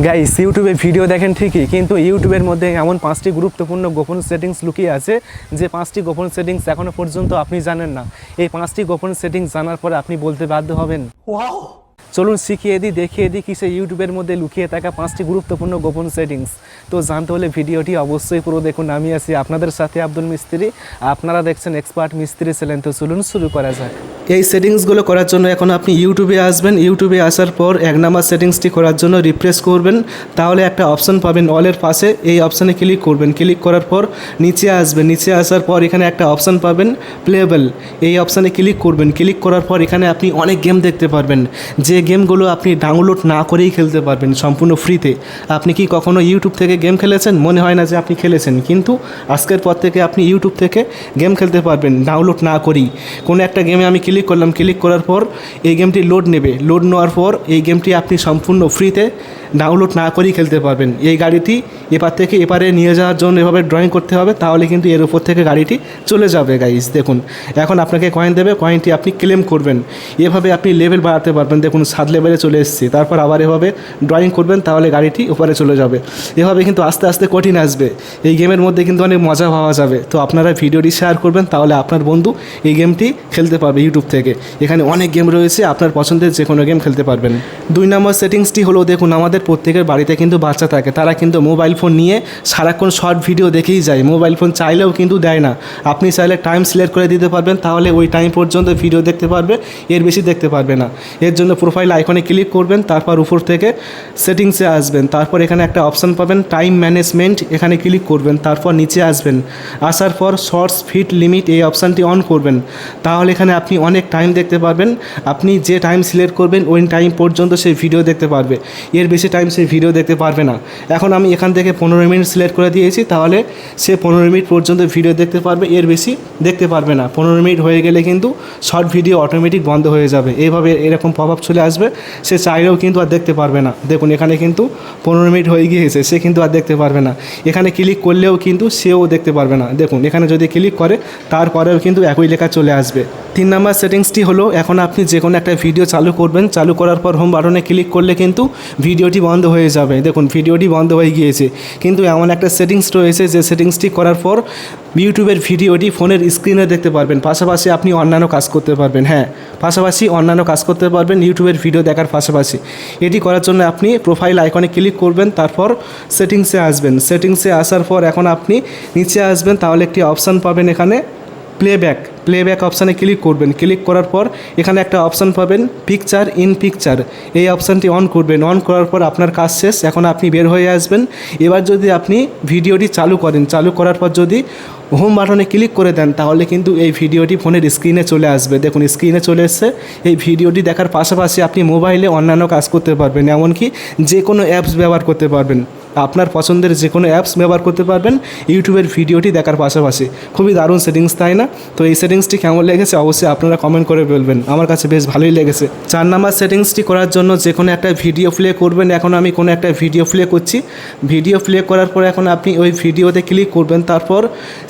Guys ইউটিউবে video দেখেন ঠিকই, কিন্তু ইউটিউবের মধ্যে এমন 5টি গুরুত্বপূর্ণ গোপন সেটিংস লুকিয়ে আছে যে 5টি গোপন সেটিংস এখনও পর্যন্ত আপনি জানেন না। এই 5টি গোপন সেটিংস জানার পরে আপনি বলতে বাধ্য হবেন, ওয়াও। চলুন শিখিয়ে দিই, দেখিয়ে দিই কিসে ইউটিউবের মধ্যে লুকিয়ে থাকা 5টি গুরুত্বপূর্ণ গোপন সেটিংস। তো জানতে হলে ভিডিওটি অবশ্যই পুরো দেখুন। আমি আছি আপনাদের সাথে আব্দুল মিস্ত্রি, আপনারা দেখছেন এক্সপার্ট মিস্ত্রি চ্যানেল। তো চলুন শুরু করা যাক। এই সেটিংসগুলো করার জন্য এখন আপনি ইউটিউবে আসবেন। ইউটিউবে আসার পর 1 নাম্বার সেটিংসটি করার জন্য রিফ্রেশ করবেন, তাহলে একটা অপশন পাবেন অলের পাশে। এই অপশানে ক্লিক করবেন। ক্লিক করার পর নিচে আসবেন। নিচে আসার পর এখানে একটা অপশান পাবেন প্লেবেল। এই অপশানে ক্লিক করবেন। ক্লিক করার পর এখানে আপনি অনেক গেম দেখতে পারবেন, যে গেমগুলো আপনি ডাউনলোড না করেই খেলতে পারবেন সম্পূর্ণ ফ্রিতে। আপনি কি কখনো ইউটিউব থেকে গেম খেলেছেন? মনে হয় না যে আপনি খেলেছেন, কিন্তু আজকের পর থেকে আপনি ইউটিউব থেকে গেম খেলতে পারবেন ডাউনলোড না করেই। কোনো একটা গেমে আমি ক্লিক করলাম, ক্লিক করার পর এই গেমটি লোড নেবে। লোড নেওয়ার পর এই গেমটি আপনি সম্পূর্ণ ফ্রিতে ডাউনলোড না করেই খেলতে পারবেন। এই গাড়িটি এপার থেকে এপারে নিয়ে যাওয়ার জন্য এভাবে ড্রয়িং করতে হবে, তাহলে কিন্তু এর উপর থেকে গাড়িটি চলে যাবে। গাইস দেখুন, এখন আপনাকে কয়েন দেবে, কয়েনটি আপনি ক্লেম করবেন। এভাবে আপনি লেভেল বাড়াতে পারবেন। দেখুন 7 লেভেলে চলে এসেছি। তারপর আবার এভাবে ড্রয়িং করবেন, তাহলে গাড়িটি উপরে চলে যাবে। এভাবে কিন্তু আস্তে আস্তে কঠিন আসবে। এই গেমের মধ্যে কিন্তু অনেক মজা পাওয়া যাবে। তো আপনারা ভিডিওটি শেয়ার করবেন, তাহলে আপনার বন্ধু এই গেমটি খেলতে পারবে ইউটিউব থেকে। এখানে অনেক গেম রয়েছে, আপনার পছন্দের যে কোনো গেম খেলতে পারবেন। 2 নম্বর সেটিংসটি হলো, দেখুন আমাদের প্রত্যেকের বাড়িতে কিন্তু বাচ্চা থাকে, তারা কিন্তু মোবাইল ফোন নিয়ে সারাক্ষণ শর্ট ভিডিও দেখেই যায়। মোবাইল ফোন চাইলেও কিন্তু দেয় না। আপনি চাইলে টাইম সিলেক্ট করে দিতে পারবেন, তাহলে ওই টাইম পর্যন্ত ভিডিও দেখতে পারবে, এর বেশি দেখতে পারবে না। এর জন্য প্রোফাইল আইকনে ক্লিক করবেন, তারপর উপর থেকে সেটিংসে আসবেন। তারপর এখানে একটা অপশান পাবেন টাইম ম্যানেজমেন্ট, এখানে ক্লিক করবেন। তারপর নিচে আসবেন, আসার পর শর্টস ফিট লিমিট এই অপশানটি অন করবেন, তাহলে এখানে আপনি অনেক টাইম দেখতে পারবেন। আপনি যে টাইম সিলেক্ট করবেন ওই টাইম পর্যন্ত সেই ভিডিও দেখতে পারবে, এর বেশি টাইম সেই ভিডিও দেখতে পারবে না। এখন আমি এখান থেকে 15 মিনিট সিলেক্ট করে দিয়েছি, তাহলে সে 15 মিনিট পর্যন্ত ভিডিও দেখতে পারবে, এর বেশি দেখতে পারবে না। 15 মিনিট হয়ে গেলে কিন্তু শর্ট ভিডিও অটোমেটিক বন্ধ হয়ে যাবে। এইভাবে এরকম পপ আপ চলে আসবে, সে চাইলেও কিন্তু আর দেখতে পারবে না। দেখুন এখানে কিন্তু 15 মিনিট হয়ে গিয়েছে, সে কিন্তু আর দেখতে পারবে না। এখানে ক্লিক করলেও কিন্তু সেও দেখতে পারবে না। দেখুন এখানে যদি ক্লিক করে তারপরেও কিন্তু একই লেখা চলে আসবে। 3 নাম্বার সেটিংসটি হলো, এখন আপনি যে কোনো একটা ভিডিও চালু করবেন, চালু করার পর হোম বাটনে ক্লিক করলে কিন্তু ভিডিওটি বন্ধ হয়ে যাবে। দেখুন ভিডিওটি বন্ধ হয়ে গিয়েছে, কিন্তু এমন একটা সেটিংস রয়েছে যে সেটিংসটি করার পর ইউটিউবের ভিডিওটি ফোনের স্ক্রিনে দেখতে পারবেন, পাশাপাশি আপনি অন্যান্য কাজ করতে পারবেন। হ্যাঁ, পাশাপাশি অন্যান্য কাজ করতে পারবেন ইউটিউবের ভিডিও দেখার পাশাপাশি। এটি করার জন্য আপনি প্রোফাইল আইকনে ক্লিক করবেন, তারপর সেটিংসে আসবেন। সেটিংসে আসার পর এখন আপনি নিচে আসবেন, তাহলে একটি অপশান পাবেন এখানে প্লেব্যাক অপশানে ক্লিক করবেন। ক্লিক করার পর এখানে একটা অপশান পাবেন পিকচার ইন পিকচার, এই অপশানটি অন করবেন। অন করার পর আপনার কাজ শেষ, এখন আপনি বের হয়ে আসবেন। এবার যদি আপনি ভিডিওটি চালু করেন, চালু করার পর যদি হোম বাটনে ক্লিক করে দেন, তাহলে কিন্তু এই ভিডিওটি ফোনের স্ক্রিনে চলে আসবে। দেখুন স্ক্রিনে চলে এসছে। এই ভিডিওটি দেখার পাশাপাশি আপনি মোবাইলে অন্যান্য কাজ করতে পারবেন, এমনকি যে কোনো অ্যাপস ব্যবহার করতে পারবেন। আপনার পছন্দের যে কোনো অ্যাপস ব্যবহার করতে পারবেন ইউটিউবের ভিডিওটি দেখার পাশাপাশি। খুবই দারুণ সেটিংস, তাই না? তো এই সেটিংসটি কেমন লেগেছে অবশ্যই আপনারা কমেন্ট করে বলবেন। আমার কাছে বেশ ভালোই লেগেছে। 4 নাম্বার সেটিংসটি করার জন্য যে কোনো একটা ভিডিও প্লে করবেন। এখন আমি কোনো একটা ভিডিও প্লে করছি। ভিডিও প্লে করার পর এখন আপনি ওই ভিডিওতে ক্লিক করবেন, তারপর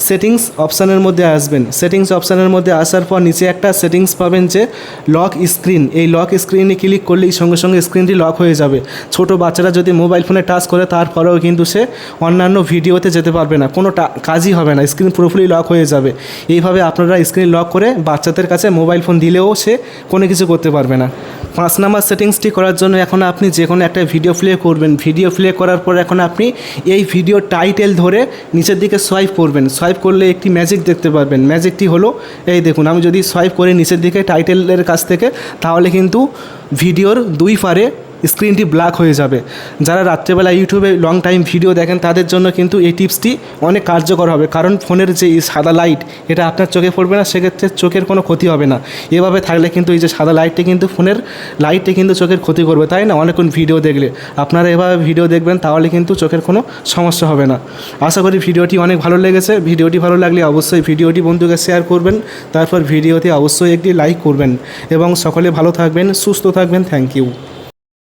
সেটিংস অপশানের মধ্যে আসবেন। সেটিংস অপশানের মধ্যে আসার পর নিচে একটা সেটিংস পাবেন যে লক স্ক্রিন। এই লক স্ক্রিনে ক্লিক করলেই সঙ্গে সঙ্গে স্ক্রিনটি লক হয়ে যাবে। ছোট বাচ্চারা যদি মোবাইল ফোনে টাচ করে তারপরেও কিন্তু সে অন্যান্য ভিডিওতে যেতে পারবে না, কোনো কাজই হবে না, স্ক্রিন পুরোপুরি লক হয়ে যাবে। এইভাবে আপনারা স্ক্রিন লক করে বাচ্চাদের কাছে মোবাইল ফোন দিলেও সে কোনো কিছু করতে পারবে না। 5 নাম্বার সেটিংসটি করার জন্য এখন আপনি যে কোনো একটা ভিডিও প্লে করবেন। ভিডিও প্লে করার পর এখন আপনি এই ভিডিও টাইটেল ধরে নিচের দিকে সোয়াইপ করবেন। সোয়াইপ করলে একটি ম্যাজিক দেখতে পারবেন। ম্যাজিকটি হলো এই দেখুন, আমি যদি সোয়াইপ করি নিচের দিকে টাইটেলের কাছ থেকে, তাহলে কিন্তু ভিডিওর 2 পারে স্ক্রিনটি ব্ল্যাক হয়ে যাবে। যারা রাত্রেবেলা ইউটিউবে লং টাইম ভিডিও দেখেন তাদের জন্য কিন্তু এই টিপসটি অনেক কার্যকর হবে, কারণ ফোনের যে সাদা লাইট এটা আপনার চোখে পড়বে না, সেক্ষেত্রে চোখের কোনো ক্ষতি হবে না। এভাবে থাকলে কিন্তু এই যে সাদা লাইটটি কিন্তু ফোনের লাইটটি কিন্তু চোখের ক্ষতি করবে, তাই না? অনেকক্ষণ ভিডিও দেখলে আপনারা এভাবে ভিডিও দেখবেন, তাহলে কিন্তু চোখের কোনো সমস্যা হবে না। আশা করি ভিডিওটি অনেক ভালো লেগেছে। ভিডিওটি ভালো লাগলে অবশ্যই ভিডিওটি বন্ধুকে শেয়ার করবেন, তারপর ভিডিওতে অবশ্যই একটি লাইক করবেন এবং সকলে ভালো থাকবেন, সুস্থ থাকবেন। Thank you.